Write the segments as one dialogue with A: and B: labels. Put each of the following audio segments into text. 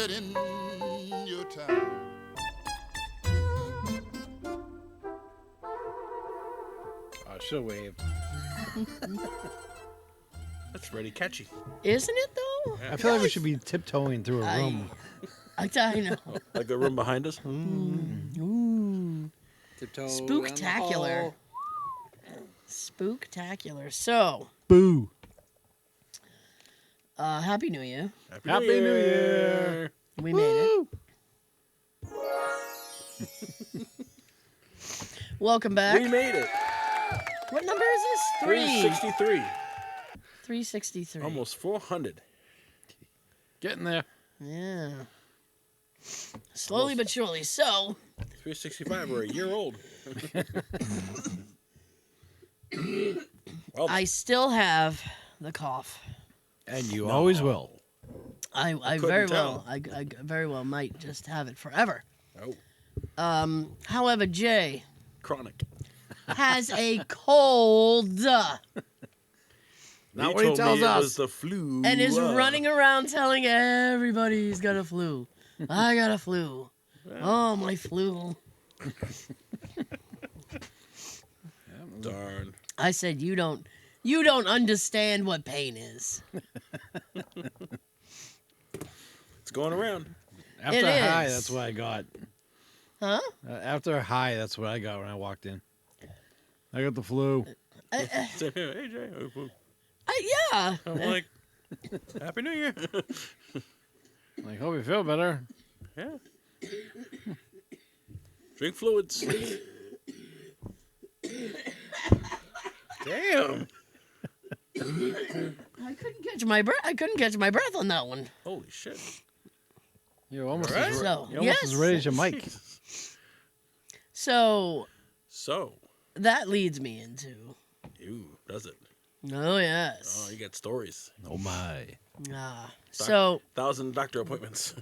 A: it in your town.
B: I should have waved.
C: That's pretty catchy.
D: Isn't it though?
B: I feel like we should be tiptoeing through a room.
D: I know.
C: Like the room behind us?
D: Ooh.
E: Tiptoe
D: Spooktacular. Spooktacular. So,
B: Boo.
D: Happy New Year.
B: Happy New Year.
D: We made it. Welcome back.
C: We made it.
D: What number is this?
C: 363.
D: 363.
C: Almost 400.
B: Getting there.
D: Yeah. Slowly but surely. So,
C: 365. We're a year old. Well,
D: I still have the cough.
B: And you always will.
D: I
C: couldn't
D: very
C: tell.
D: well. I very well might just have it forever.
C: Oh,
D: However, Jay
C: chronic.
D: has a cold
B: Not
C: He
B: what he
C: told
B: tells
C: me
B: us.
C: It was the flu.
D: and is running around telling everybody he's got a flu. I got a flu. Oh, my flu.
C: Darn.
D: I said, you don't understand what pain is.
C: It's going around.
B: After
D: It
B: a high,
D: is.
B: that's what I got.
D: Huh?
B: After a high, that's what I got when I walked in. I got the flu.
C: Say, hey, Jay.
D: Yeah.
C: I'm like, Happy New Year.
B: Like, hope you feel better.
C: Yeah. Drink fluids. Damn.
D: I couldn't catch my breath. I couldn't catch my breath on that one.
C: Holy shit.
B: You're almost,
C: Right?
B: as,
D: So,
B: you're almost
D: yes.
B: as ready as your mic.
D: So
C: So,
D: that leads me into.
C: you does it?
D: Oh yes.
C: Oh, you got stories.
B: Oh, my.
D: So
C: 1,000 doctor appointments.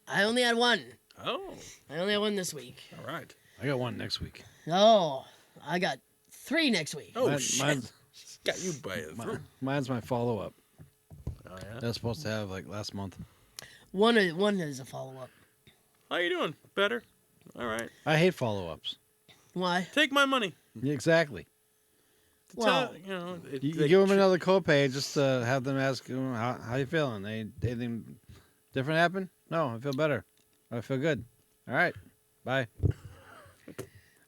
D: I only had one.
C: Oh,
D: I only had one this week.
C: all right.
B: I got one next week.
D: Oh, I got 3 next week.
C: Oh
B: Mine-
C: shit!
B: mine's-
C: Got you by the throat.
B: Mine's my follow-up.
C: Oh yeah.
B: That's supposed to have, like, last month.
D: One is a follow up.
C: How you doing? Better. All right.
B: I hate follow-ups.
D: Why?
C: Take my money.
B: Yeah, exactly.
D: Well,
C: You know,
B: You
C: they-
B: give them another copay just to have them ask you how you feeling. Anything different happen? No, I feel better. I feel good. All right. Bye.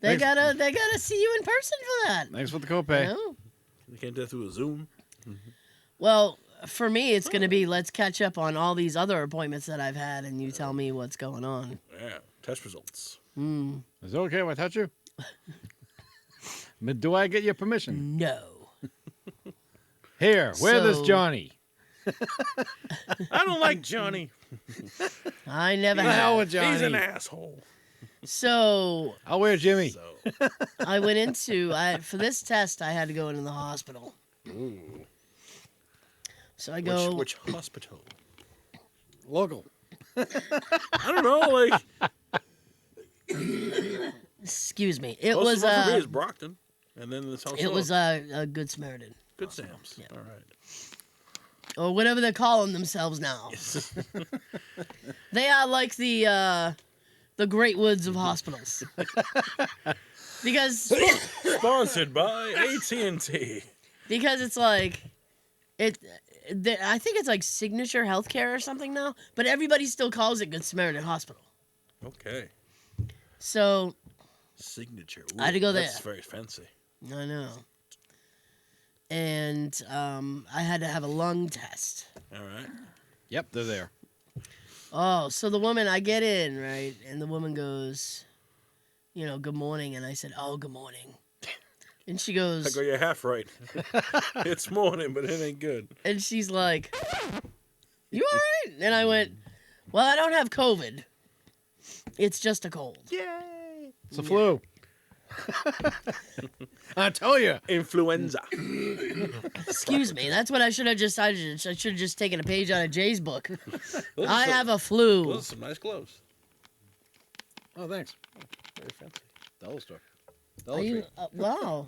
D: They
B: Thanks.
D: gotta see you in person for that.
B: Thanks for the copay.
D: You know?
C: They can't do that through a Zoom.
D: Well, for me, it's gonna be let's catch up on all these other appointments that I've had, and you tell me what's going on.
C: Yeah. Test results.
B: Is it okay if I touch you? But do I get your permission?
D: No.
B: Here, wear this
D: So-
B: Johnny.
C: I don't like Johnny.
D: I never
B: The hell
D: have.
B: with Johnny.
C: He's an asshole.
D: So
B: I'll wear Jimmy.
C: So.
D: I went into for this test. I had to go into the hospital.
C: Ooh.
D: So I go.
C: Which hospital?
B: Local.
C: I don't know. Like
D: Excuse me. It
C: closest
D: was
C: one for me is Brockton, and then this house.
D: it was a Good Samaritan
C: Good Sam's.
D: Yeah.
C: All right.
D: or whatever they're calling themselves now. They are like the Great Woods of hospitals. because
C: Sponsored by AT&T.
D: because it's like I think it's like Signature Healthcare or something now, but everybody still calls it Good Samaritan Hospital.
C: Okay.
D: So
C: Signature.
D: I had to go
C: That's
D: there.
C: very fancy.
D: I know. And I had to have a lung test.
C: All right.
B: Yep, they're there.
D: Oh, so the woman, I get in, right? And the woman goes, good morning. And I said, oh, good morning. And she
C: I
D: goes,
C: go, you're half right. It's morning, but it ain't good.
D: and she's like, you all right? And I went, well, I don't have COVID. It's just a cold.
C: Yay!
B: It's a flu. I tell you.
C: Influenza.
D: Excuse me. That's what I should have just, I should have just taken a page out of Jay's book.
C: Those
D: I
C: are some-
D: have a flu.
C: Those are some nice gloves.
B: Oh, thanks.
C: Very fancy.
B: Dollar store.
D: Are you, wow.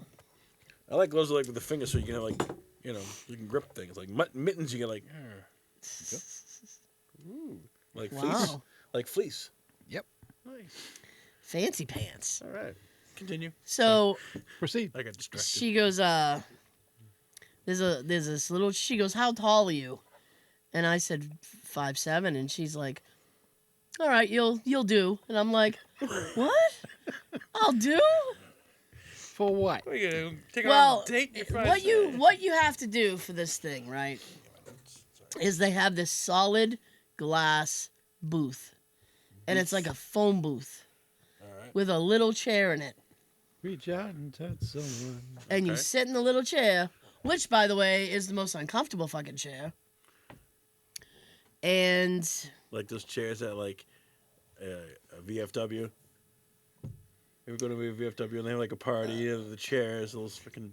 C: I like gloves like with the fingers so you can have like, you can grip things. Like mittens, you can like. Ooh. Like
D: Wow.
C: fleece. Like fleece.
B: Yep.
C: Nice.
D: Fancy pants.
C: All right. Continue.
D: So
B: Proceed.
C: I got distracted.
D: she goes, there's this little, she goes, how tall are you? And I said 5'7", and she's like, all right, you'll do. And I'm like, what? I'll do?
B: For what?
C: What, you gonna take her
D: Well,
C: on a date? You're
D: what you have to do for this thing, right, is they have this solid glass booth. And it's like a phone booth
C: All right.
D: with a little chair in it.
B: Reach out and touch someone.
D: And you
C: Okay.
D: sit in the little chair, which, by the way, is the most uncomfortable fucking chair. And
C: Like those chairs at like a VFW. You ever go to a VFW and they have like a party and the chairs, those freaking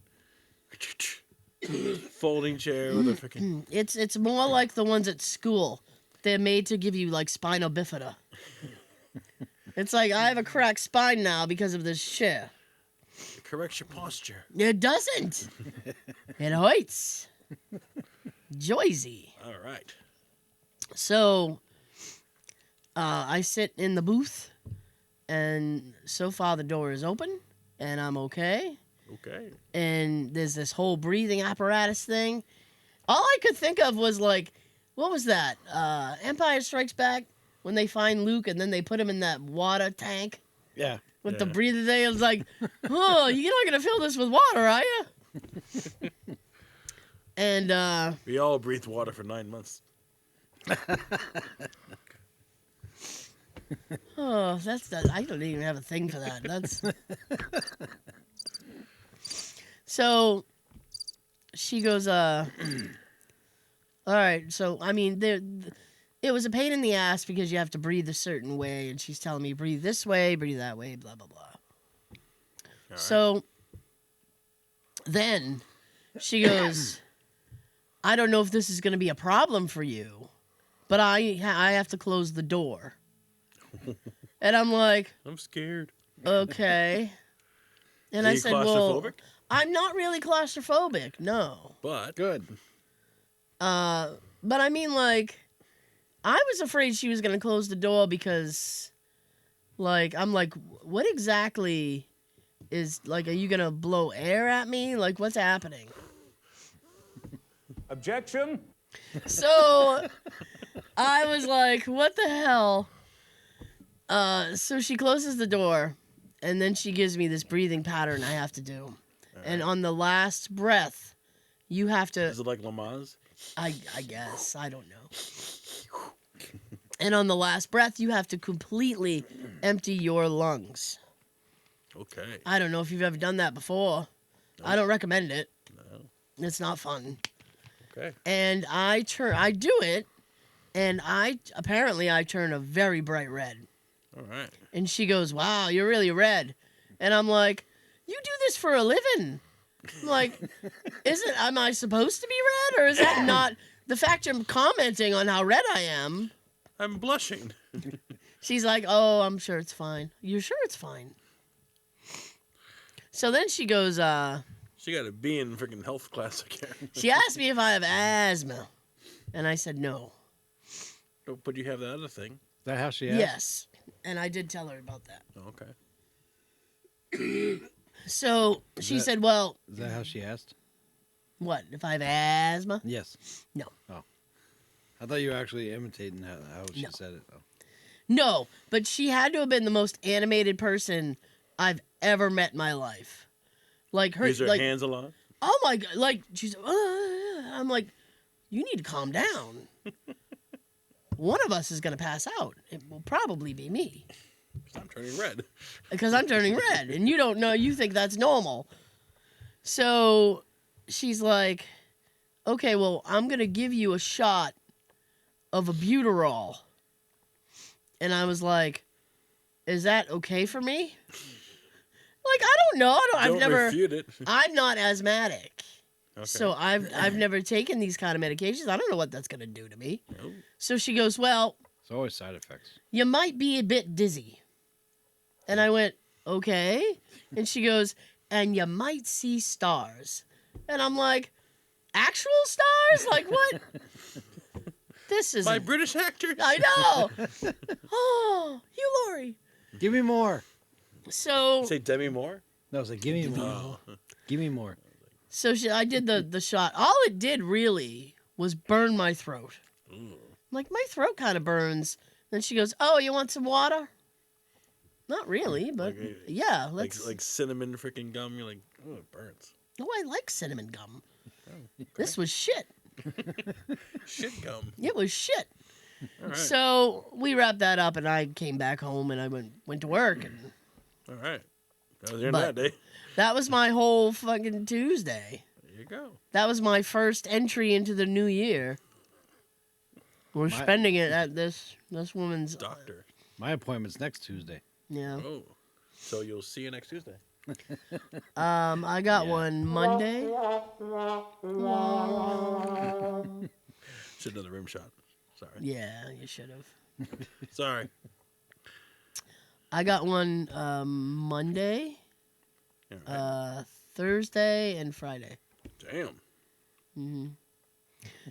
C: folding chair with a freaking.
D: it's more like the ones at school. They're made to give you like spinal bifida. It's like I have a cracked spine now because of this chair.
C: It corrects your posture.
D: It doesn't. It hurts. Joyzy.
C: All right.
D: So, I sit in the booth, and so far the door is open, and I'm okay.
C: Okay.
D: And there's this whole breathing apparatus thing. All I could think of was like, what was that? Empire Strikes Back, when they find Luke and then they put him in that water tank
B: Yeah.
D: with the
C: Yeah.
D: breather thing. It was like, oh, you're not gonna fill this with water, are you? And
C: We all breathed water for 9 months.
D: oh, that's that. I don't even have a thing for that. That's so. She goes, all right. So I mean, it was a pain in the ass because you have to breathe a certain way, and she's telling me breathe this way, breathe that way, blah blah blah.
C: All right.
D: So then she goes, I don't know if this is going to be a problem for you, but I have to close the door. And I'm like,
C: I'm scared.
D: okay. And
C: Are
D: I
C: you
D: said, well,
C: claustrophobic?
D: I'm not really claustrophobic, no.
C: But
B: Good.
D: But I mean, like, I was afraid she was going to close the door because, like, I'm like, what exactly is, like, are you going to blow air at me? Like, what's happening?
E: Objection.
D: So I was like, what the hell? So she closes the door, and then she gives me this breathing pattern I have to do. And on the last breath, you have to,
C: is it like Lamaze?
D: I guess, I don't know. And on the last breath, you have to completely empty your lungs.
C: Okay.
D: I don't know if you've ever done that before. I don't recommend it.
C: No.
D: It's not fun.
C: Okay.
D: And I do it, and I turn a very bright red.
C: All right.
D: And she goes, wow, you're really red. And I'm like, you do this for a living. I'm like, am I supposed to be red? Or is that not the fact you're commenting on how red I am?
C: I'm blushing.
D: She's like, oh, I'm sure it's fine. You're sure it's fine? So then she goes,
C: She got a B in freaking health class again.
D: she asked me if I have asthma. And I said no.
C: Oh, but you have that other thing.
B: Is that how she asked?
D: Yes. And I did tell her about that.
C: Oh, okay.
D: So she
B: that-
D: said, well,
B: Is that how she asked?
D: what, if I have asthma?
B: Yes.
D: No.
B: Oh. I thought you were actually imitating how she
D: No.
B: said it, though.
D: No, but she had to have been the most animated person I've ever met in my life. Like her,
C: Use her
D: like,
C: hands a lot.
D: oh my god, like she's. I'm like, you need to calm down. One of us is gonna pass out. It will probably be me
C: I'm turning red.
D: because I'm turning red, and you don't know. You think that's normal. So she's like, okay, well, I'm gonna give you a shot of albuterol. And I was like, is that okay for me? Like, I don't know.
C: Don't refute it.
D: I'm not asthmatic.
C: Okay.
D: So I've never taken these kind of medications. I don't know what that's going to do to me.
C: No.
D: So she goes, well,
B: It's always side effects.
D: you might be a bit dizzy. And I went, okay. And she goes, and you might see stars. And I'm like, actual stars? Like what? This is
C: By British actors.
D: I know. Oh, Hugh Laurie.
B: Give me more.
D: So
C: Say Demi Moore.
B: No, it's like give me more. Give me more.
D: So I did the shot. All it did really was burn my throat. I'm like, my throat kind of burns. Then she goes, "Oh, you want some water?" Not really, but yeah, let's.
C: Like cinnamon freaking gum. You're like, oh, it burns.
D: Oh, I like cinnamon gum. This was shit.
C: Shit gum.
D: It was shit.
C: All right.
D: So we wrapped that up, and I came back home, and I went to work, and
C: All right. That was the end of that day.
D: that was my whole fucking Tuesday.
C: There you go.
D: That was my first entry into the new year. We're spending it at this woman's
C: Doctor.
B: My appointment's next Tuesday.
D: Yeah.
C: Oh. So you'll see you next Tuesday.
D: I got one Monday.
C: Should have done the rim shot. Sorry.
D: Yeah, you should have.
C: Sorry.
D: I got one Monday,
C: All right.
D: Thursday, and Friday.
C: Damn.
D: And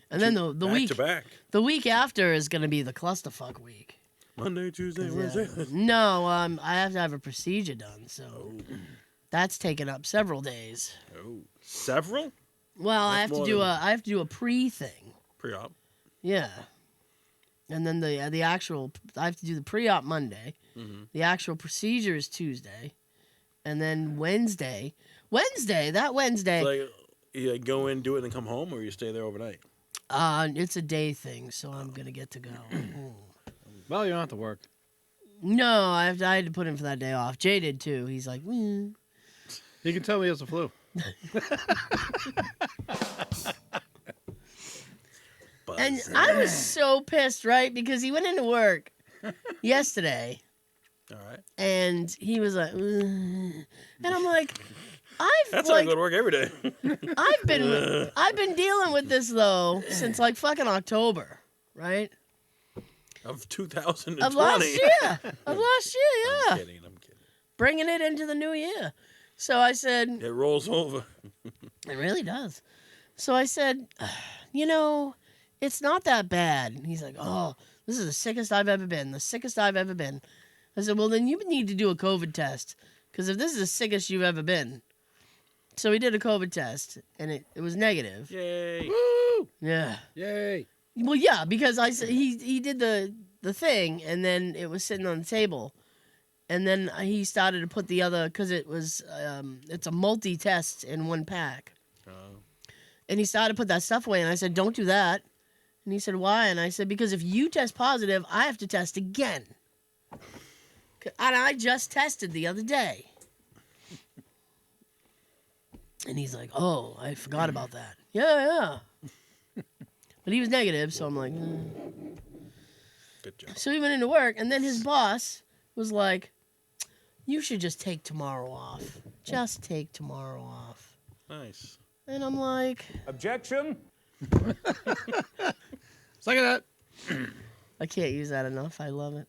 D: then the
C: Back
D: week
C: to back.
D: the week after is gonna be the clusterfuck week.
C: Monday, Tuesday, Wednesday.
D: No, I have to have a procedure done, so that's taken up several days.
C: Oh. Several?
D: Well, I
C: That's
D: have to
C: more
D: do
C: than-
D: I have to do a pre thing.
C: Pre-op.
D: Yeah. And then the actual I have to do the pre-op Monday. The actual procedure is Tuesday. And then Wednesday,
C: Like, you go in, do it, and then come home, or you stay there overnight?
D: it's a day thing, so I'm gonna get to go.
B: Well, you don't have to work.
D: No, I had to put in for that day off. Jay did too. He's like,
B: You can tell me it's the flu.
D: and I was so pissed, right? Because he went into work yesterday,
C: All right.
D: and he was like, and I'm like,
C: That's how I
D: like,
C: go to work every day.
D: I've been dealing with this though since like fucking October, right?
C: Of 2020.
D: Of last year.
C: I'm
D: Yeah.
C: kidding.
D: Bringing it into the new year. So I said,
C: It rolls over.
D: it really does. So I said, it's not that bad. And he's like, oh, this is the sickest I've ever been. The sickest I've ever been. I said, well, then you need to do a COVID test. Because if this is the sickest you've ever been. So he did a COVID test, and it was negative.
C: Yay.
B: Woo!
D: Yeah.
B: Yay!
D: Well, yeah, because I said he did the thing, and then it was sitting on the table. And then he started to put the other, because it was, it's a multi-test in one pack. And he started to put that stuff away, and I said, don't do that. And he said, why? And I said, because if you test positive, I have to test again. And I just tested the other day. And he's like, oh, I forgot about that. Yeah. But he was negative, so I'm like,
C: Good job.
D: So he went into work, and then his boss was like, you should just take tomorrow off. Just take tomorrow off.
C: Nice.
D: And I'm like,
E: Objection.
B: Look at that.
D: I can't use that enough. I love it.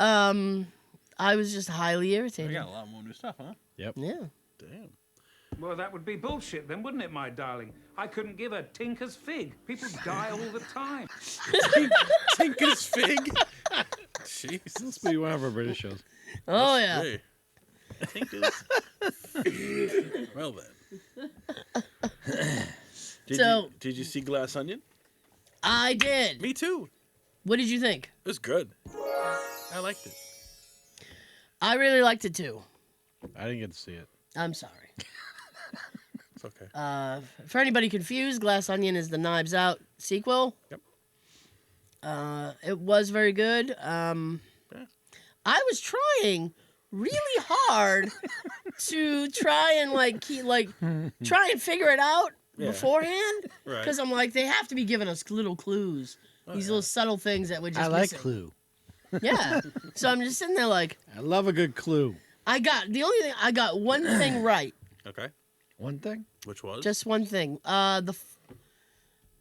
D: I was just highly
C: We
D: irritated.
C: got a lot more new stuff, huh?
B: Yep.
D: Yeah.
C: Damn.
E: Well, that would be bullshit then, wouldn't it, my darling? I couldn't give a tinker's fig. People die all the time.
C: Tinker's fig. Jesus.
B: This will be one of our British shows.
D: Oh, yeah.
C: Hey. Tinker's fig. Well then. Did you see Glass Onion?
D: I did.
C: Me too.
D: What did you think?
C: It was good. I liked it.
D: I really liked it, too.
B: I didn't get to see it.
D: I'm sorry.
C: It's okay.
D: For anybody confused, Glass Onion is the Knives Out sequel.
C: Yep.
D: It was very good. I was trying really hard to try and try and figure it out beforehand,
C: Right.
D: because I'm like, they have to be giving us little clues, these little subtle things that we're just
B: I like
D: missing.
B: Clue.
D: Yeah. So I'm just sitting there like,
B: I love a good clue.
D: I got one thing right.
C: Okay.
B: One thing?
C: Which was?
D: Just one thing. I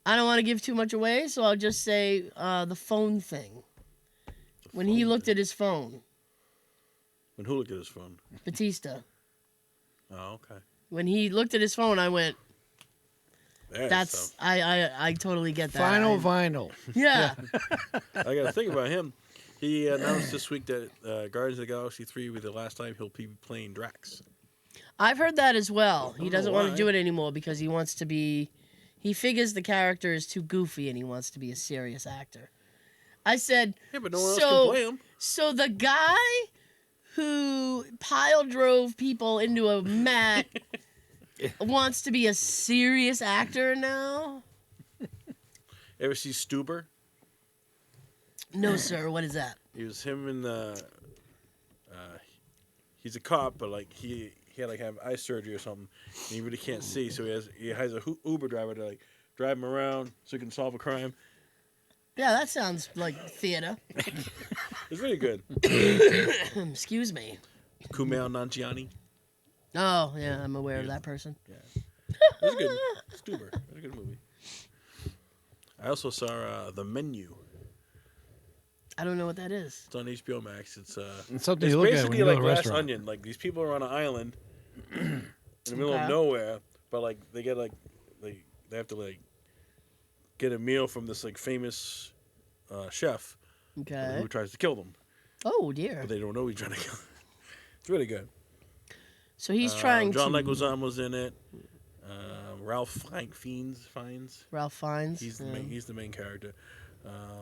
D: don't want to give too much away, so I'll just say the phone thing. When he looked at his phone,
C: When who looked at his phone?
D: Batista.
C: Oh, okay.
D: When he looked at his phone, I went, That's I totally get that.
B: Final vinyl.
D: Yeah.
C: I got to think about him. He announced this week that Guardians of the Galaxy 3 will be the last time he'll be playing Drax.
D: I've heard that as well. He doesn't want to
C: why.
D: do it anymore because he wants to be. He figures the character is too goofy and he wants to be a serious actor. I said,
C: Yeah, but no one else can play him.
D: So the guy who pile drove people into a mat wants to be a serious actor now?
C: Ever see Stuber?
D: No, sir. What is that?
C: He was him in the. He's a cop, but like he had like have eye surgery or something, and he really can't see. So he has a Uber driver to like drive him around so he can solve a crime.
D: Yeah, that sounds like theater.
C: It's really good.
D: Excuse me.
C: Kumail Nanjiani.
D: Oh, yeah, I'm aware of that person.
C: Yeah, it was good. Stuber. It was a good movie. I also saw The Menu.
D: I don't know what that is.
C: It's on HBO Max. It's
B: something you look at when
C: basically
B: you go to
C: like
B: a
C: Glass
B: restaurant.
C: Onion. Like these people are on an island in the middle
D: Okay.
C: of nowhere, but like they get like they have to like get a meal from this like famous chef
D: Okay.
C: who tries to kill them,
D: Oh, dear.
C: but they don't know he's trying to kill them. It's really good.
D: So he's trying
C: John
D: to...
C: Leguizamo was in it. Ralph Fiennes.
D: Ralph Fiennes.
C: He's the main character.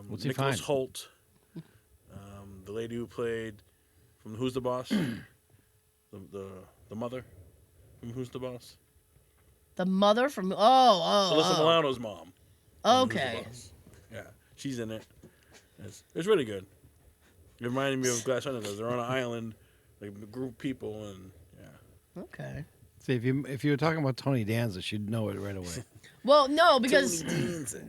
B: What's he
C: Nicholas
B: find?
C: Holt. The lady who played from Who's the Boss? the mother from Who's the Boss?
D: The mother from... Oh.
C: Alyssa Milano's mom. from Who's the
D: Okay.
C: Boss. Yeah, she's in it. It's really good. It reminded me of Glass Onion. They're on an island, like a group of people, and yeah.
D: Okay.
B: See, if you were talking about Tony Danza, you'd know it right away.
D: Well, no, because
C: Tony Danza.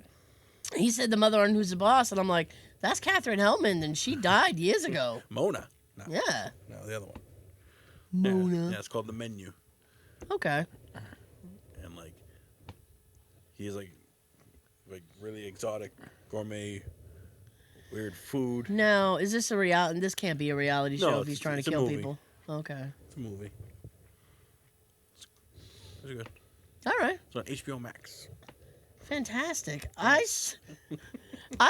D: he said the mother on Who's the Boss, and I'm like, that's Katherine Hellman, and she died years ago.
C: Mona. No,
D: Yeah.
C: no, the other one.
D: Mona.
C: Yeah, it's called The Menu.
D: Okay.
C: And like he's like really exotic gourmet weird food.
D: Now, is this a reality? This can't be a reality
C: No,
D: show if he's
C: it's-
D: trying
C: it's
D: to
C: a
D: kill
C: movie.
D: people. Okay.
C: It's a movie. It's good.
D: All right.
C: It's on HBO Max.
D: Fantastic. I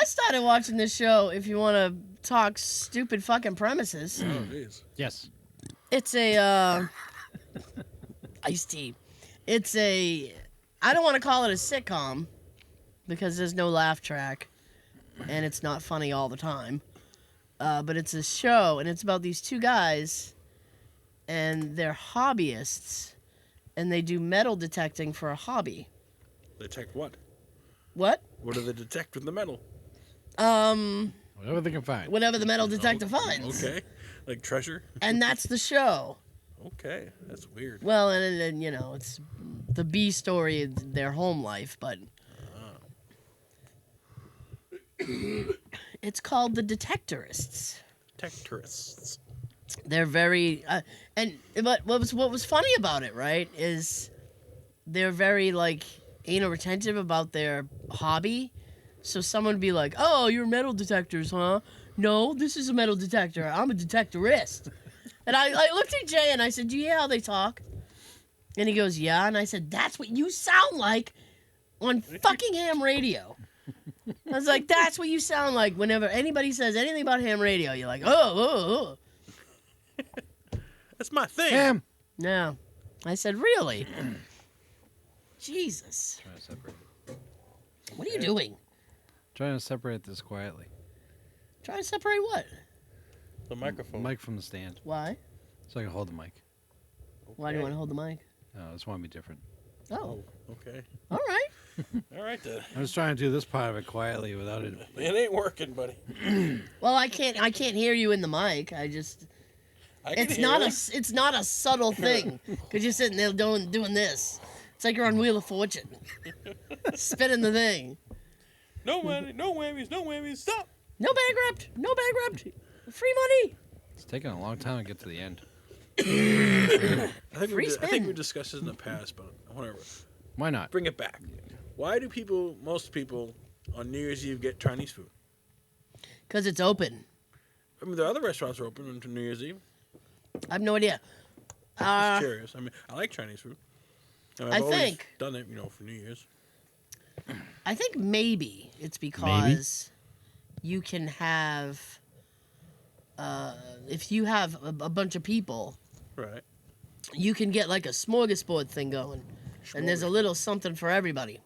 D: started watching this show, if you want to talk stupid fucking premises.
C: Oh jeez.
B: Yes.
D: It's a iced tea. It's a I don't want to call it a sitcom because there's no laugh track and it's not funny all the time. But it's a show and it's about these two guys and they're hobbyists and they do metal detecting for a hobby.
C: Detect what?
D: What?
C: What do they detect with the metal?
B: Whatever they can find.
D: Whatever the metal detector finds.
C: Okay. Like treasure?
D: And that's the show.
C: Okay. That's weird.
D: Well, and you know, it's the B story of their home life, but it's called The Detectorists.
C: Detectorists.
D: They're very but what was funny about it, right, is they're very like anal retentive about their hobby. So someone would be like, "Oh, you're metal detectors, huh?" "No, this is a metal detector. I'm a detectorist." And I looked at Jay and I said, "Do you hear how they talk?" And he goes, "Yeah." And I said, "That's what you sound like on fucking ham radio." I was like, "That's what you sound like whenever anybody says anything about ham radio. You're like, oh.
C: That's my thing.
B: Damn.
D: No." I said, "Really?" Jesus.
B: Trying to separate it.
D: What are you doing?
B: Trying to separate this quietly.
D: Trying to separate what?
C: The microphone.
B: Mic from the stand,
D: Why?
B: so I can hold the mic.
D: Why do you want to hold the mic?
B: No, I just want to be different.
D: Oh,
C: Okay.
D: all right.
C: All right then.
B: I was trying to do this part of it quietly without it.
C: It ain't working, buddy.
D: Well, I can't hear you in the mic. I just
C: I can
D: it's
C: hear
D: not
C: it.
D: it's not a subtle thing because you're sitting there doing this. It's like you're on Wheel of Fortune, spinning the thing.
C: No money, no whammies, no whammies. Stop.
D: No bag wrapped. No bag wrapped. Free money.
B: It's taking a long time to get to the end.
C: I
D: Free
C: think
D: spin.
C: we discussed this in the past, but I want to
B: Why not?
C: bring it back. Why do most people, on New Year's Eve get Chinese food?
D: Because it's open.
C: I mean, the other restaurants are open on New Year's Eve.
D: I have no idea.
C: Just curious. I mean, I like Chinese food. And
D: I
C: I've always
D: think-
C: done it, for New Year's.
D: I think maybe it's because you can have, if you have a bunch of people,
C: Right.
D: you can get like a smorgasbord thing going, and there's a little something for everybody.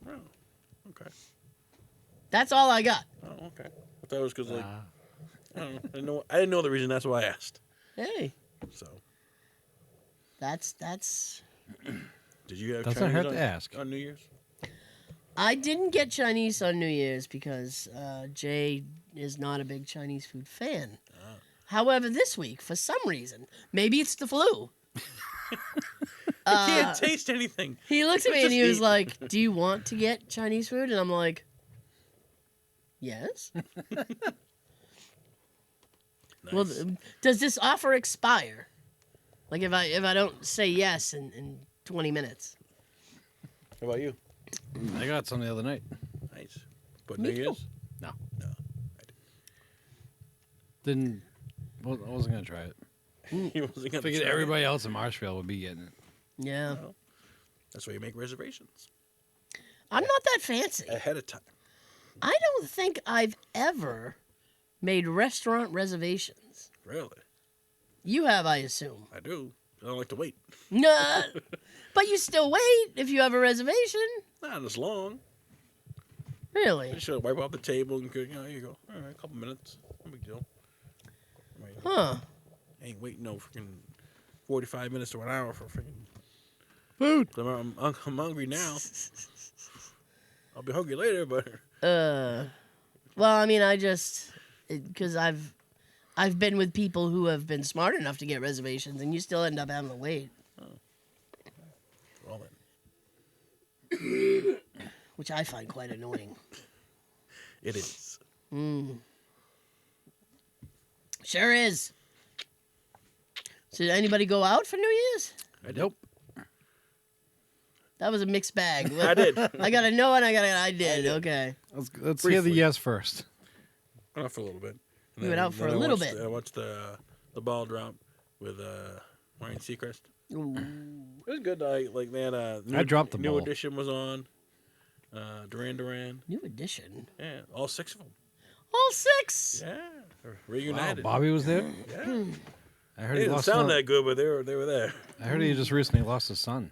C: Oh, okay.
D: That's all I got.
C: Oh, okay. I thought it was because like I don't know. I didn't know the reason. That's why I asked.
D: Hey,
C: So,
D: that's.
C: did you have
B: Doesn't
C: Chinese
B: hurt
C: on,
B: to ask.
C: on New Year's?
D: I didn't get Chinese on New Year's because Jay is not a big Chinese food fan. However, this week, for some reason, maybe it's the flu.
C: I can't taste anything.
D: He looked at me and
C: Just
D: he was
C: eat.
D: like, "Do you want to get Chinese food?" And I'm like, "Yes."
C: Nice.
D: Well, does this offer expire? Like if I don't say yes in 20 minutes?
C: How about you?
B: I got some the other night.
C: Nice. But
D: Me
C: New
D: too.
C: Year's?
B: No.
C: No.
B: Didn't. I wasn't gonna try it.
C: He wasn't gonna
B: Figured
C: try it.
B: everybody else in Marshfield would be getting it.
D: Yeah,
C: Well, that's why you make reservations
D: I'm not that fancy.
C: ahead of time.
D: I don't think I've ever made restaurant reservations.
C: Really?
D: You have, I assume.
C: I do. I don't like to wait.
D: Nah, but you still wait if you have a reservation.
C: Not as long.
D: Really?
C: You should wipe off the table and go, here you go. All right, a couple minutes. No big deal. I mean,
D: Huh?
C: ain't waiting no freaking 45 minutes to an hour for freaking
B: Food.
C: I'm hungry now. I'll be hungry later, but
D: Well, I mean, because I've been with people who have been smart enough to get reservations, and you still end up having to wait,
C: well then,
D: which I find quite annoying.
C: it is.
D: Sure is. So did anybody go out for New Year's?
B: Nope.
D: That was a mixed bag.
C: I did.
D: I got a no and I did. Okay.
B: Let's hear the
C: Briefly.
B: yes first.
C: Went out for a little bit. And
D: You went out for
C: then
D: a
C: I
D: little
C: watched-
D: bit.
C: I watched the ball drop with Ryan Seacrest.
D: Ooh.
C: It was good. Like they had a new,
B: I dropped the
C: new
B: ball.
C: edition was on. Duran.
D: New edition.
C: Yeah, all 6 of them.
D: All 6.
C: Yeah,
B: Wow,
C: reunited.
B: Bobby was there.
C: Yeah.
B: I heard
C: They
B: he
C: didn't
B: lost.
C: sound that good, but they were there.
B: I heard he just recently lost his son.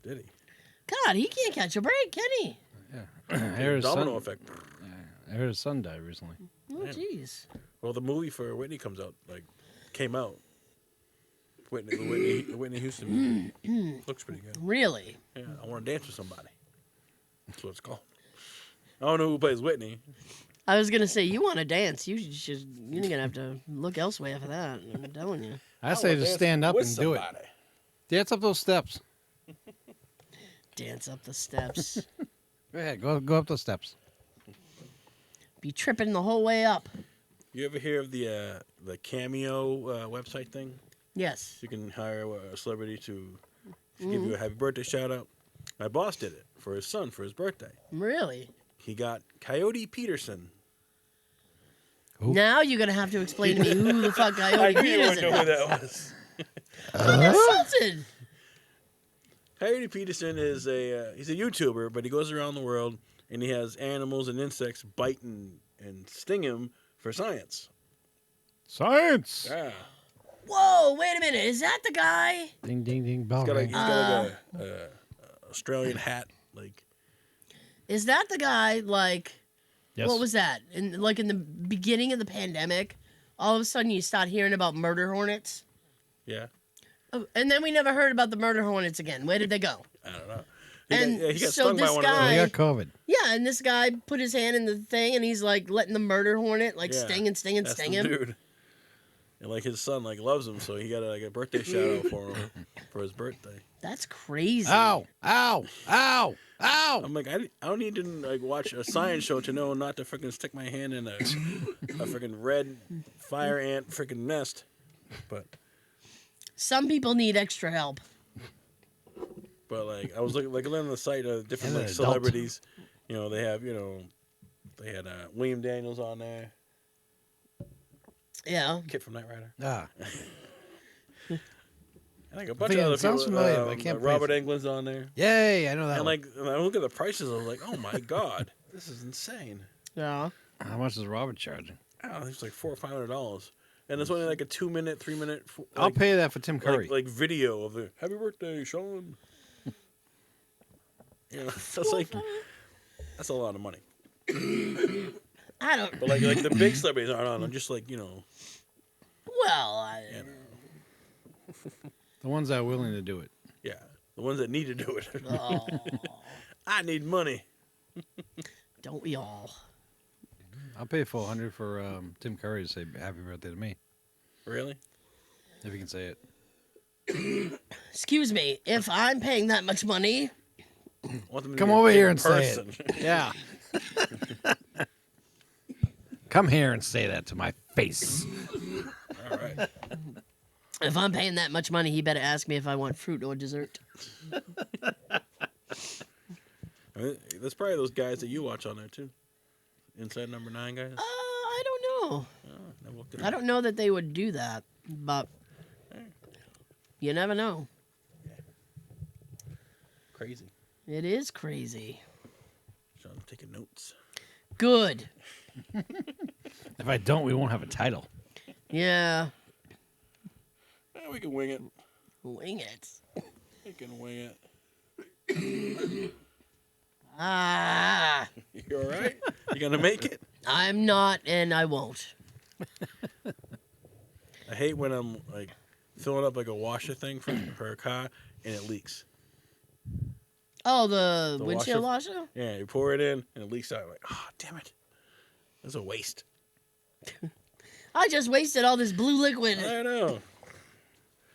C: Did he?
D: God, he can't catch a break, can he?
B: I heard his
C: Domino
B: son.
C: effect.
B: I heard his son died recently.
D: Oh,
C: Yeah.
D: jeez.
C: Well, the movie for Whitney came out. The Whitney Houston movie. Looks pretty good.
D: Really?
C: Yeah, I want to dance with somebody. That's what it's called. I don't know who plays Whitney.
D: I was gonna say you want to dance. You're gonna have to look elsewhere for that. I'm telling you.
B: I say just stand up
C: with
B: and do it.
C: somebody.
B: Dance up those steps.
D: Dance up the steps.
B: Go ahead. Go up those steps.
D: Be tripping the whole way up.
C: You ever hear of the Cameo website thing?
D: Yes.
C: You can hire a celebrity to give you a happy birthday shout out. My boss did it for his son for his birthday.
D: Really?
C: He got Coyote Peterson.
B: Who?
D: Now you're gonna have to explain to me who the fuck
C: I
D: Coyote
C: knew you wouldn't know
D: Peterson
C: who
D: is.
C: that was.
D: I'm insulted.
C: Coyote Peterson is he's a YouTuber, but he goes around the world and he has animals and insects bite and sting him for science.
B: Science.
C: Yeah.
D: Whoa! Wait a minute. Is that the guy?
B: Ding ding ding bell.
C: He's got,
B: ring.
C: a Australian hat. Like,
D: Is that the guy? Like,
B: Yes.
D: what was that? In the beginning of the pandemic, all of a sudden you start hearing about murder hornets.
C: yeah,
D: Oh, and then we never heard about the murder hornets again. Where did they go?
C: I don't know.
D: And
C: He got
D: so
C: stung by
D: this
C: one
B: Oh,
C: of
B: he
C: those.
B: got COVID.
D: Yeah, and this guy put his hand in the thing, and he's like letting the murder hornet like
C: Yeah,
D: sting and sting and
C: That's
D: sting
C: the
D: him.
C: dude. And like his son loves him, so he got a birthday shout out for him for his birthday.
D: That's crazy.
B: Ow! Ow! Ow! Ow!
C: I'm like, I don't need to watch a science show to know not to freaking stick my hand in a freaking red fire ant freaking nest. But
D: Some people need extra help.
C: I was looking on the site of different
B: And an adult.
C: celebrities. You know, they have they had William Daniels on there,
D: Yeah.
C: kid from Knight Rider.
B: Ah.
C: And like a bunch
B: thinking,
C: of
B: it
C: other
B: sounds
C: people.
B: familiar, but I can't place
C: Robert
B: it.
C: Englund's on there.
B: Yay, I know that
C: And
B: one.
C: like, when I look at the prices, I was like, oh my god, this is insane.
D: Yeah.
B: How much is Robert charging?
C: I don't know, it's like $400 or $500, and it's only like a 2 minute, 3 minute.
B: I'll pay that for Tim Curry.
C: Like video of the happy birthday, Sean. You know, that's like that's a lot of money.
D: I don't.
C: But like the big celebrities aren't on. I'm just like
D: Well,
B: The ones that are willing to do it.
C: yeah, the ones that need to do it.
D: oh,
C: I need money.
D: don't we all?
B: I'll pay $400 for Tim Curry to say happy birthday to me,
C: Really?
B: if you can say it.
D: Excuse me, if I'm paying that much money,
C: I want them to
B: Come
C: be a
B: over
C: big
B: here and say
C: person.
B: it. Yeah. Come here and say that to my face.
C: All right.
D: if I'm paying that much money, he better ask me if I want fruit or dessert.
C: I mean, there's probably those guys that you watch on there too. Inside Number 9 guys.
D: I don't know.
C: Never looked at
D: I don't know that they would do that, but you never know.
C: Crazy.
D: It is crazy.
C: Sean's taking notes.
D: Good.
B: If I don't, we won't have a title.
D: Yeah.
C: We can wing it.
D: Wing it.
C: We can wing it.
D: Ah.
C: You all right? You gonna make it?
D: I'm not, and I won't.
C: I hate when I'm like filling up like a washer thing for a car and it leaks.
D: Oh, the
C: The
D: windshield washer?
C: Yeah, you pour it in and it leaks out. Like, oh damn it, that's a waste.
D: I just wasted all this blue liquid.
C: I know.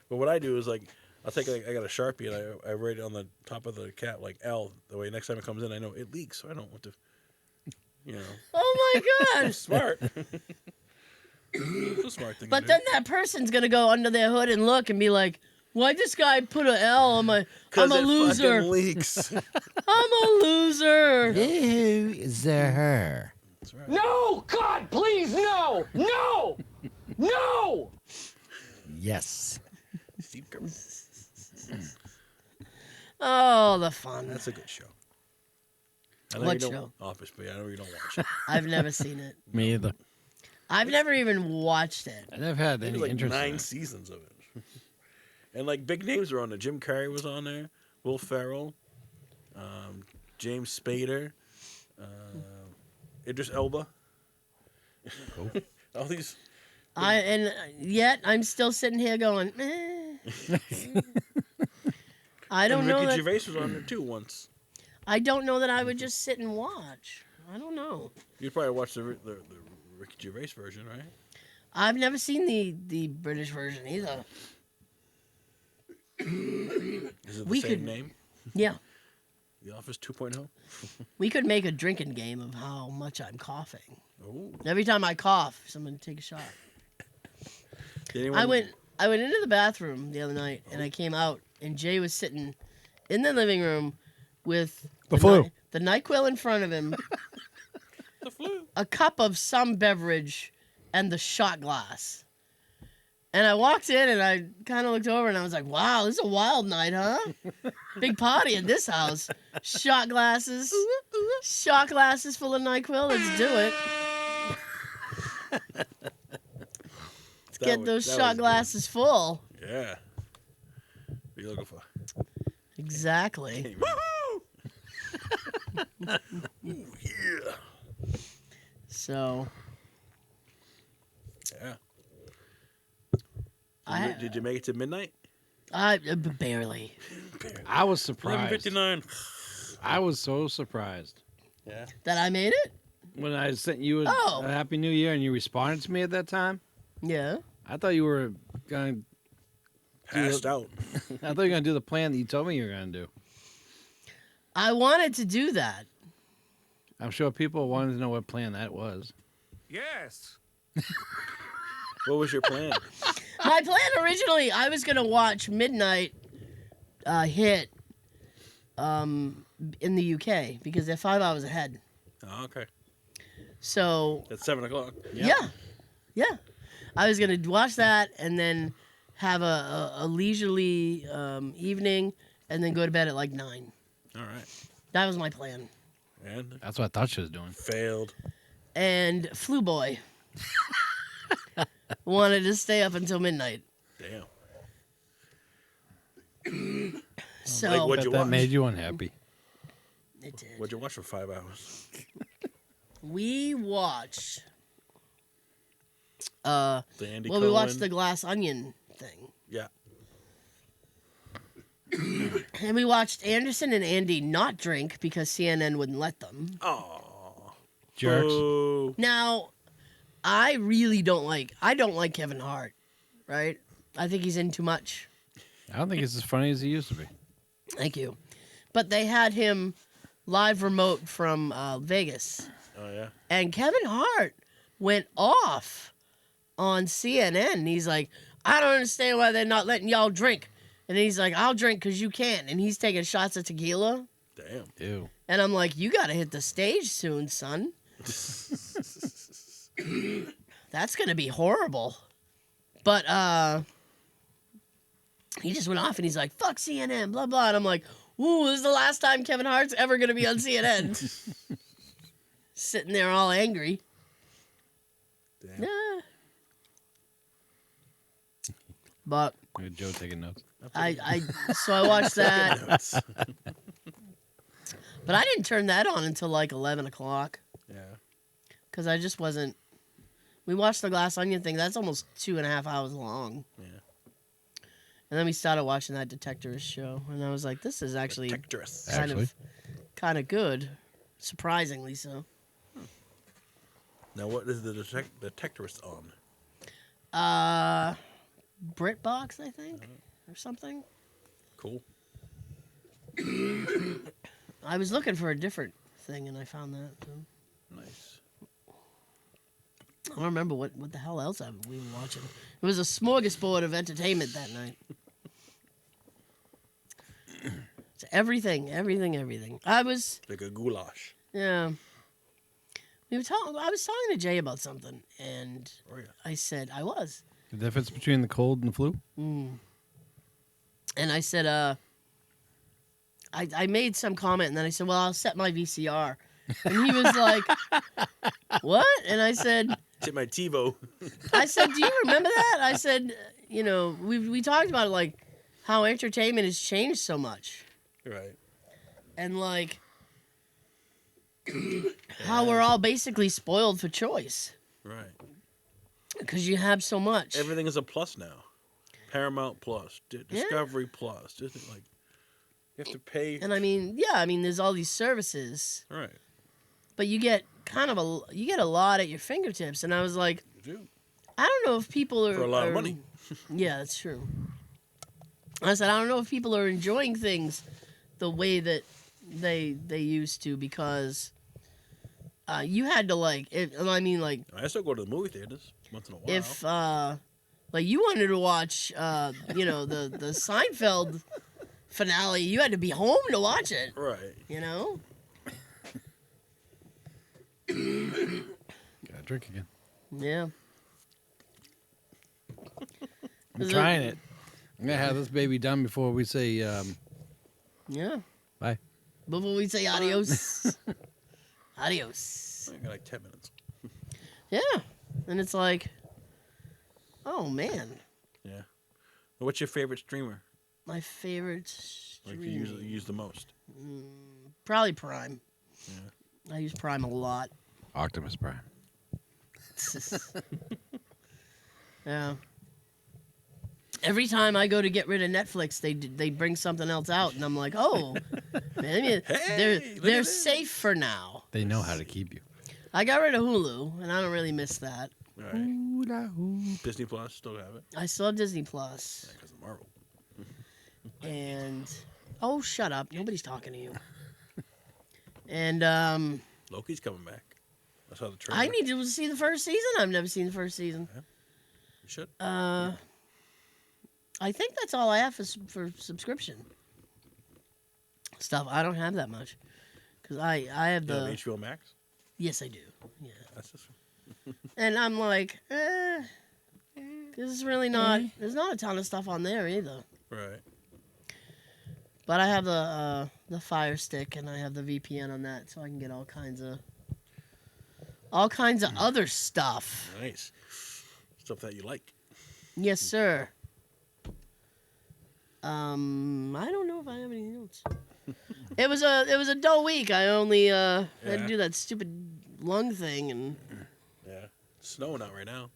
C: But what I do is like I'll take I got a Sharpie and I write it on the top of the cap like L. The way next time it comes in, I know it leaks, so I don't want to.
D: Oh my god.
C: Smart. It's a smart thing.
D: But
C: to
D: then
C: do.
D: that person's gonna go under their hood and look and be like, why'd this guy put an L on my...
C: 'Cause
D: I'm a
C: it
D: loser.
C: fucking leaks.
D: I'm a loser.
B: Who is her?
C: That's right.
F: No! God, please, no! No! No!
B: Yes.
C: Secret.
D: Oh, the fun.
C: That's a good show. I know
D: What
C: you
D: show?
C: don't Office, but I know you don't watch it.
D: I've never seen it.
B: Me either.
D: I've never even watched it.
B: I never had
C: There's
B: any
C: like
B: interest
C: 9
B: in it.
C: seasons of it. And like big names were on there. Jim Carrey was on there. Will Ferrell. James Spader. Idris Elba.
B: Cool.
C: All these.
D: And yet I'm still sitting here going, eh. I don't
C: and
D: know
C: Ricky
D: that.
C: Gervais was on there too once.
D: I don't know that I would just sit and watch. I don't know.
C: You'd probably watch the Ricky Gervais version, right?
D: I've never seen the British version either.
C: Is it the
D: We
C: same
D: could-
C: name?
D: Yeah.
C: The Office 2.0?
D: We could make a drinking game of how much I'm coughing.
C: Oh.
D: Every time I cough, someone take a shot.
C: Did anyone...
D: I went into the bathroom the other night and I came out and Jay was sitting in the living room with
B: The flu.
D: the NyQuil in front of him,
C: The flu.
D: a cup of some beverage, and the shot glass. And I walked in and I kind of looked over and I was like, wow, this is a wild night, huh? Big party in this house. Shot glasses full of NyQuil. Let's do it. Let's get those shot glasses full.
C: Yeah. What are you looking for?
D: Exactly.
C: Ooh, yeah.
D: So
C: Yeah.
D: I
C: Did you make it to midnight?
D: barely.
B: I was surprised.
C: 11:59.
B: I was so surprised
C: Yeah.
D: That I made it?
B: when I sent you a
D: Oh.
B: Happy New Year and you responded to me at that time.
D: Yeah.
B: I thought you were gonna.
C: Passed out.
B: I thought you were gonna do the plan that you told me you were gonna do.
D: I wanted to do that.
B: I'm sure people wanted to know what plan that was.
E: Yes.
C: What was your plan?
D: My plan originally, I was gonna watch Midnight hit in the UK because they're 5 hours ahead.
C: Oh, okay.
D: So
C: At 7 o'clock.
D: yeah. I was gonna watch that and then have a leisurely evening, and then go to bed at like 9.
C: All right.
D: That was my plan.
C: And
B: That's what I thought she was doing.
C: failed.
D: And Flu Boy wanted to stay up until midnight.
C: Damn.
D: So
C: Like, what'd you
B: That
C: watch?
B: made you unhappy.
D: it did.
C: What'd you watch for 5 hours?
D: We watched.
C: The Andy
D: We
C: Cohen?
D: watched the Glass Onion thing,
C: Yeah.
D: and we watched Anderson and Andy not drink because CNN wouldn't let them.
C: Oh.
B: Jerks.
D: Now, I really don't like. I don't like Kevin Hart, right? I think he's in too much.
B: I don't think it's as funny as he used to be.
D: Thank you. But they had him live remote from Vegas.
C: Oh, yeah.
D: And Kevin Hart went off on CNN. He's like, I don't understand why they're not letting y'all drink. And he's like, I'll drink because you can't. And he's taking shots of tequila.
C: Damn.
B: Ew.
D: And I'm like, you got to hit the stage soon, son. That's going to be horrible. But he just went off and he's like, fuck CNN, blah, blah. And I'm like, ooh, this is the last time Kevin Hart's ever going to be on CNN. Sitting there all angry.
C: Damn.
D: Yeah. But
B: Look at Joe taking notes.
D: so I watched that,
C: Nuts.
D: but I didn't turn that on until like 11 o'clock
C: Yeah.
D: because I just wasn't. We watched the Glass Onion thing. That's almost 2.5 hours long.
C: Yeah.
D: And then we started watching that Detectorist show, and I was like, this is actually
C: Detectorist.
D: kind of good, surprisingly so.
C: Now, what is the Detectorist on?
D: BritBox, I think, or something.
C: Cool.
D: I was looking for a different thing, and I found that. So.
C: Nice.
D: I don't remember what the hell else we were watching. It was a smorgasbord of entertainment that night. It's everything. I was,
C: Like a goulash.
D: yeah. I was talking to Jay about something, and
C: Oh, yeah.
D: I said I was.
B: The difference between the cold and the flu?
D: And I said, I made some comment, and then I said, well, I'll set my VCR. And he was like, what? And I said,
C: Hit my TiVo.
D: do you remember that? I said, we talked about like how entertainment has changed so much,
C: Right.
D: and like how we're all basically spoiled for choice
C: Right.
D: because you have so much.
C: Everything is a plus now. Paramount Plus, Discovery Plus. Disney, like, you have to pay.
D: And I mean, there's all these services,
C: Right.
D: but you get a lot at your fingertips. And I was like,
C: You do.
D: I don't know if people are
C: For a lot of money.
D: Yeah, that's true. I said, I don't know if people are enjoying things the way that they used to because you had to like.
C: I still go to the movie theaters once in a while.
D: If like you wanted to watch the Seinfeld finale, you had to be home to watch it.
C: Right.
B: Gotta drink again.
D: Yeah.
B: I'm trying it. I'm gonna have this baby done before we say
D: Yeah.
B: bye.
D: Before we say adios. Adios.
C: I got like 10 minutes.
D: Yeah. And it's like, oh man,
C: Yeah. What's your favorite streamer?
D: my favorite
C: Like you
D: streaming.
C: usually use the most?
D: Probably Prime.
C: Yeah.
D: I use Prime a lot.
B: Optimus Prime.
D: Yeah. Every time I go to get rid of Netflix, they bring something else out, and I'm like, oh, man,
C: Hey, look
D: they're
C: at this.
D: safe for now.
B: They know how to keep you.
D: I got rid of Hulu, and I don't really miss that.
C: Right. Disney Plus, still have it.
D: I still have Disney Plus,
C: Because of Marvel.
D: and oh, shut up! Nobody's talking to you. And
C: Loki's coming back. I saw the trailer.
D: I need to see the first season. I've never seen the first season.
C: You should.
D: I think that's all I have for subscription stuff. I don't have that much because I have
C: You have
D: the
C: HBO Max?
D: yes I do, yeah.
C: That's just...
D: And I'm like, This is really not. There's not a ton of stuff on there either.
C: Right.
D: But I have the Fire Stick and I have the VPN on that, so I can get all kinds of other stuff.
C: Nice. Stuff that you like.
D: Yes, sir. I don't know if I have anything else. It was a dull week. I only had to do that stupid lung thing, and
C: Yeah. It's snowing out right now.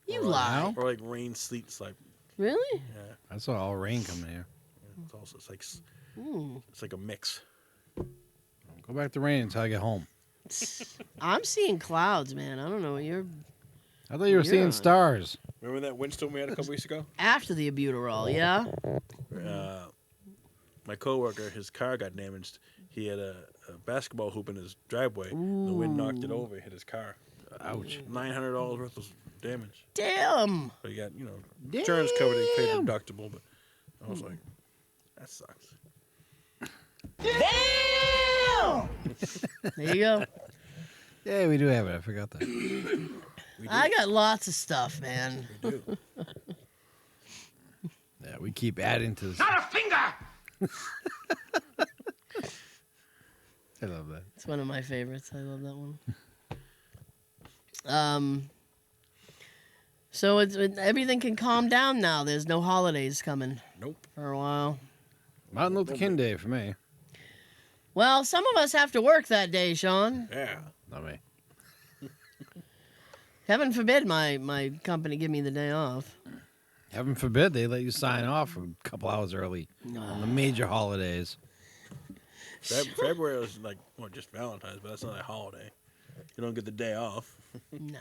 D: you
C: Or
D: lie.
C: Or like rain, sleet, it's like
D: Really?
C: yeah.
B: I saw all rain coming here.
C: It's also
D: Ooh.
C: it's like a mix.
B: Go back to rain until I get home.
D: I'm seeing clouds, man. I don't know. You're
B: I thought you were
D: You're
B: seeing
D: on.
B: stars.
C: Remember that windstorm we had a couple weeks ago?
D: after the albuterol, yeah?
C: My coworker, his car got damaged. He had a basketball hoop in his driveway. The wind knocked it over, hit his car.
B: Ouch.
C: $900 worth of damage.
D: Damn.
C: But he got, insurance covered it, paid the deductible. But I was like, that sucks.
D: There you go.
B: Yeah, we do have it. I forgot that.
D: I got lots of stuff, man.
C: We do.
B: Yeah, we keep adding to this.
E: Not a finger!
B: I love that.
D: It's one of my favorites. I love that one. So everything can calm down now. There's no holidays coming
C: Nope.
D: for a while.
B: Martin Luther King Day for me.
D: Well, some of us have to work that day, Sean.
C: Yeah.
B: Not me.
D: Heaven forbid my company give me the day off.
B: Heaven forbid they let you sign off a couple hours early on the major holidays.
C: February is like, just Valentine's, but that's not a holiday. You don't get the day off.
D: No.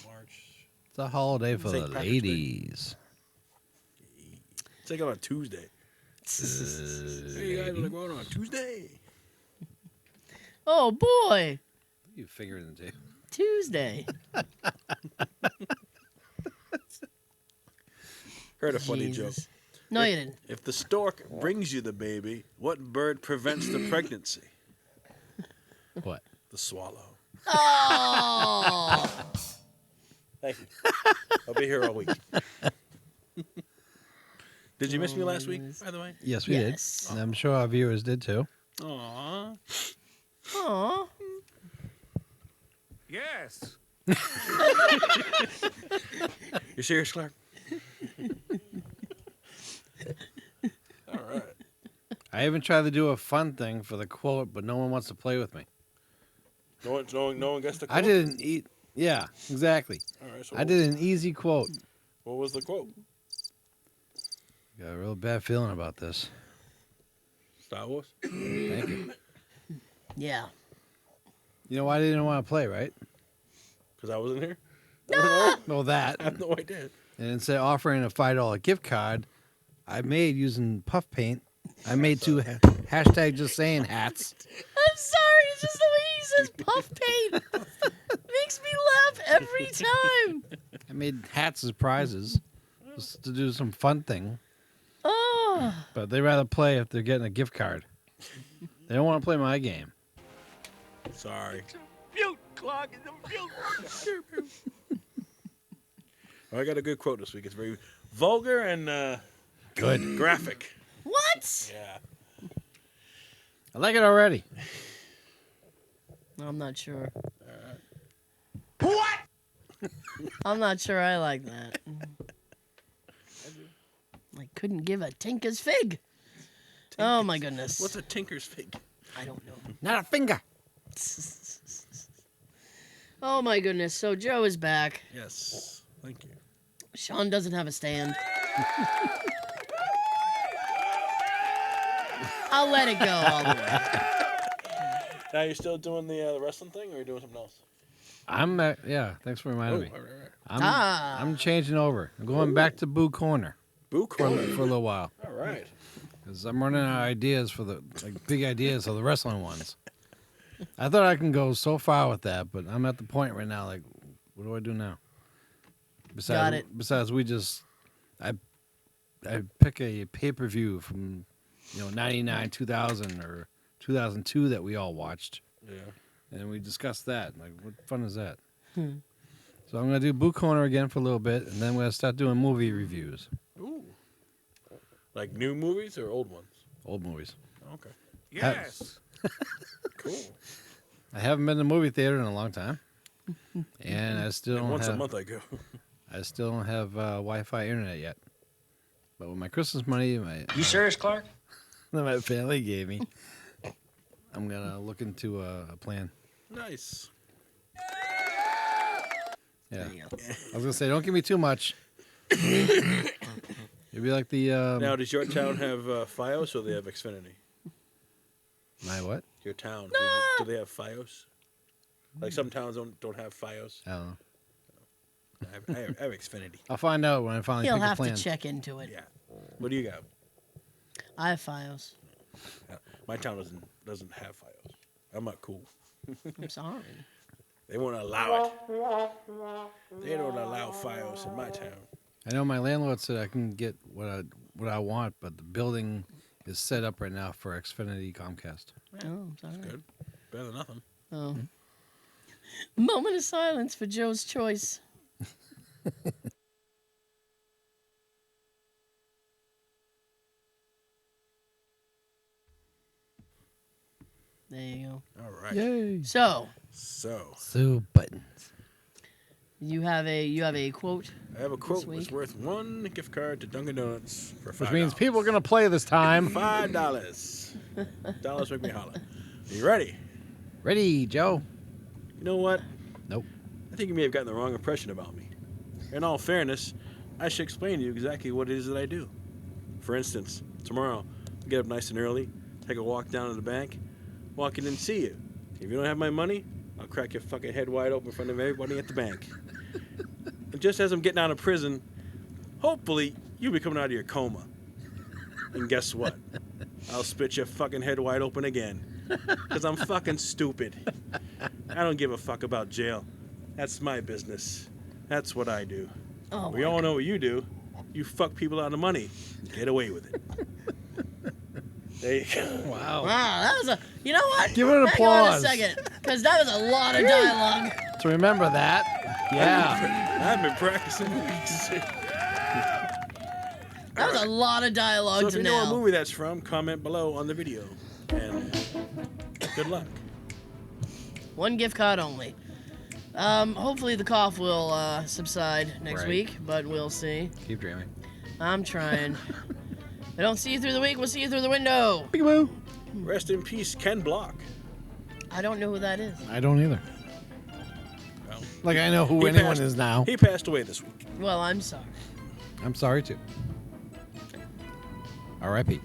C: March.
B: It's a holiday for
C: St.
B: the
C: Patrick's Day.
B: ladies.
C: It's like on a Tuesday. Hey, you guys want to go out on a Tuesday?
D: Oh boy,
B: You figure it into.
D: Tuesday.
C: Heard a funny joke.
D: Jesus. No, you didn't.
C: If the stork brings you the baby, what bird prevents the pregnancy?
B: What?
C: The swallow.
D: Oh.
C: Thank you. I'll be here all week. Did you miss me last week, by the way?
B: Yes, we
D: Yes.
B: did. And I'm sure our viewers did too.
C: Aww.
D: Aw.
E: Yes.
C: You serious, Clark? All right.
B: I even tried to do a fun thing for the quote, but no one wants to play with me.
C: No one gets the quote?
B: I didn't eat. Yeah, exactly.
C: All right, so
B: I did an easy quote.
C: What was the quote?
B: Got a real bad feeling about this.
C: Star Wars?
B: Thank you.
D: Yeah.
B: You know why they didn't want to play, right?
C: Because I wasn't here?
B: Well, that.
C: I have no idea.
B: And instead of offering a $5 gift card, I made using puff paint. I made two hashtag just saying hats.
D: I'm sorry. It's just the way he says puff paint. Makes me laugh every time.
B: I made hats as prizes just to do some fun thing.
D: Oh.
B: But they rather play if they're getting a gift card. They don't want to play my game.
C: Sorry.
F: Mute, Clark. It's a mute.
C: Well, I got a good quote this week. It's very vulgar and
B: Good.
C: graphic.
D: What?
C: Yeah.
B: I like it already.
D: I'm not sure.
F: What?
D: I'm not sure I like that. I couldn't give a tinker's fig. Oh my goodness.
C: What's a tinker's fig?
D: I don't know.
B: Not a finger.
D: Oh my goodness. So Joe is back.
C: Yes. Thank you.
D: Sean doesn't have a stand. I'll let it go all the way.
C: Now you're still doing the wrestling thing, or are you doing something else?
B: I'm yeah. Thanks for reminding me.
C: All right.
B: I'm changing over. I'm going back to Boo Corner
C: Boo
B: for a
C: corner.
B: little while
C: All right.
B: because I'm running out of ideas for the big ideas for the wrestling ones. I thought I can go so far with that, but I'm at the point right now. Like, what do I do now?
D: Got it.
B: Besides, I pick a pay-per-view from 99, 2000, or 2002 that we all watched.
C: Yeah.
B: And we discussed that. Like, what fun is that? So I'm gonna do Boo Corner again for a little bit, and then we're gonna start doing movie reviews.
C: Ooh. Like new movies or old ones?
B: Old movies.
C: Okay.
E: Yes.
C: Cool.
B: I haven't been to the movie theater in a long time, and I still
C: And
B: don't
C: once
B: have.
C: a month I go.
B: I still don't have Wi-Fi internet yet. But with my Christmas money,
F: You serious, Clark?
B: that my family gave me, I'm gonna look into a plan.
C: Nice.
B: Yeah,
D: There you go.
B: I was gonna say, don't give me too much. You'd be like the
C: Now, does your town have Fios or they have Xfinity?
B: my what?
C: Your town, do they have Fios? Like some towns don't have Fios.
B: I don't know.
C: I have Xfinity.
B: I'll find out when I finally
D: He'll
B: pick a
D: have
B: plan.
D: to check into it.
C: Yeah. What do you got?
D: I have Fios.
C: My town doesn't have Fios. I'm not cool.
D: I'm sorry.
C: They won't allow it. They don't allow Fios in my town.
B: I know my landlord said I can get what I want, but the building is set up right now for Xfinity Comcast.
D: Oh, I'm sorry.
C: Good. Better than nothing.
D: Oh. Moment of silence for Joe's choice. There you go.
C: All right.
B: Yay!
D: So
B: So buttons.
D: you have a quote.
C: I have a quote
D: week.
C: that's worth one gift card to Dunkin' Donuts for $5.
B: Which means people are gonna play this time.
C: $5. Dollars make me holler. Are you ready?
B: Ready, Joe?
C: You know what?
B: Nope.
C: I think you may have gotten the wrong impression about me. In all fairness, I should explain to you exactly what it is that I do. For instance, tomorrow, I'll get up nice and early, take a walk down to the bank, walk in and see you. If you don't have my money, I'll crack your fucking head wide open in front of everybody at the bank. And just as I'm getting out of prison, hopefully you'll be coming out of your coma. And guess what? I'll spit your fucking head wide open again. Because I'm fucking stupid. I don't give a fuck about jail. That's my business. That's what I do.
D: Oh,
C: We all know what you do. You fuck people out of money. Get away with it. There you go.
B: Wow.
D: wow, that was a. You know what?
B: Give it an
D: Hang on a
B: applause.
D: second, because that was a lot of dialogue.
B: So remember that. Yeah.
C: I've been practicing weeks.
D: That was a lot of dialogue
C: So if
D: to
C: you know what
D: now.
C: movie that's from, comment below on the video. And good luck.
D: One gift card only. Hopefully the cough will subside next
B: Right.
D: week, but we'll see.
B: Keep dreaming.
D: I'm trying. If I don't see you through the week, we'll see you through the window.
B: Peekaboo.
C: Rest in peace, Ken Block.
D: I don't know who that is.
B: I don't either.
C: Well,
B: Like I know who
C: he
B: anyone
C: passed-
B: is now.
C: He passed away this week.
D: Well, I'm sorry.
B: I'm sorry too. R.I.P.